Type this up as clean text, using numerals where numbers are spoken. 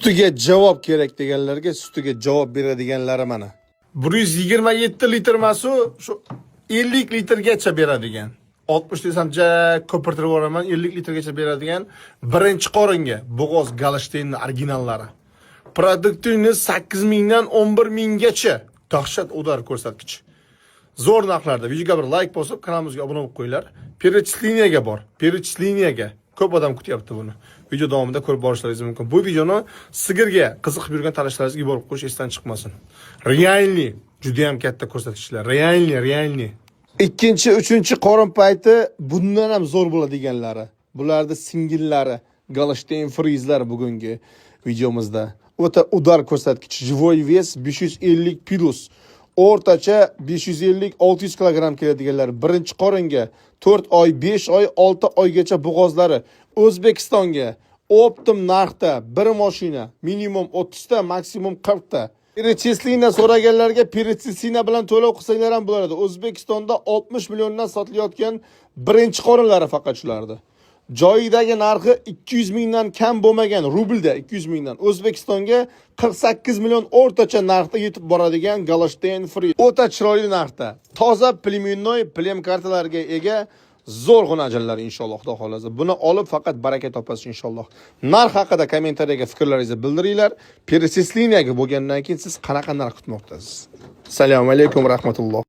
Sutiga javob kerak deganlarga sutiga javob beradiganlari mana. 127 litr masu shu 50 litrgacha beradigan. 60 desamcha ko'pirtirib yuboraman, 50 litrgacha beradigan birinchi qoringa bo'g'oz Galshteynning originallari. Produktivni 8000 dan 11000 gacha. Dahshat udar ko'rsatkich. Zo'r narxlarda. Videoga bir like bosib, kanalimizga obuna bo'lib qo'yinglar. Перечислениyaga bor. Перечислениyaga. Ko'p odam kutyapti buni. Video davomida ko'rib borishlaringiz mumkin. Bu videoni sigirga qiziqib yurgan tanishlaringizga yuborib qo'yish esdan chiqmasin. Realni juda ham katta ko'rsatkichlar. Realni. Ikkinchi, uchinchi qorin payti bundan ham zo'r bo'ladiganlari. Bularda singillari, Galshteyn frizlar bugungi videomizda. O'ta udar ko'rsatkich. Живой вес 550 plus. O'rtacha 550-600 kg keladiganlar. Birinchi qoringa 4 oy, 5 oy, 6 oygacha bo'g'ozlari O'zbekistonga optim narxda bir mashina minimum 30 ta, maksimum 40 ta. Перечисление so'raganlarga перечисление bilan to'lov qilsanglar ham bo'ladi. O'zbekistonda 60 milliondan sotilayotgan birinchi qorinlari faqat shulardi. Joyidagi narxi 200 mingdan kam bo'lmagan, rublda 200 mingdan. O'zbekistonga 48 million o'rtacha narxda yetib boradigan Galshteyn Free. O'ta chiroyli narxda. Toza plyumennoy plem kartalarga ega zo'r xonajinlar inshaalloh Xudo xolasa. Buni olib faqat baraka topasiz inshaalloh. Narx haqida kommentariyaga fikrlaringizni bildiringlar. Перечислениyaga bo'lgandan keyin siz qanaqa narx kutmoqdasiz? Assalomu alaykum rahmatulloh.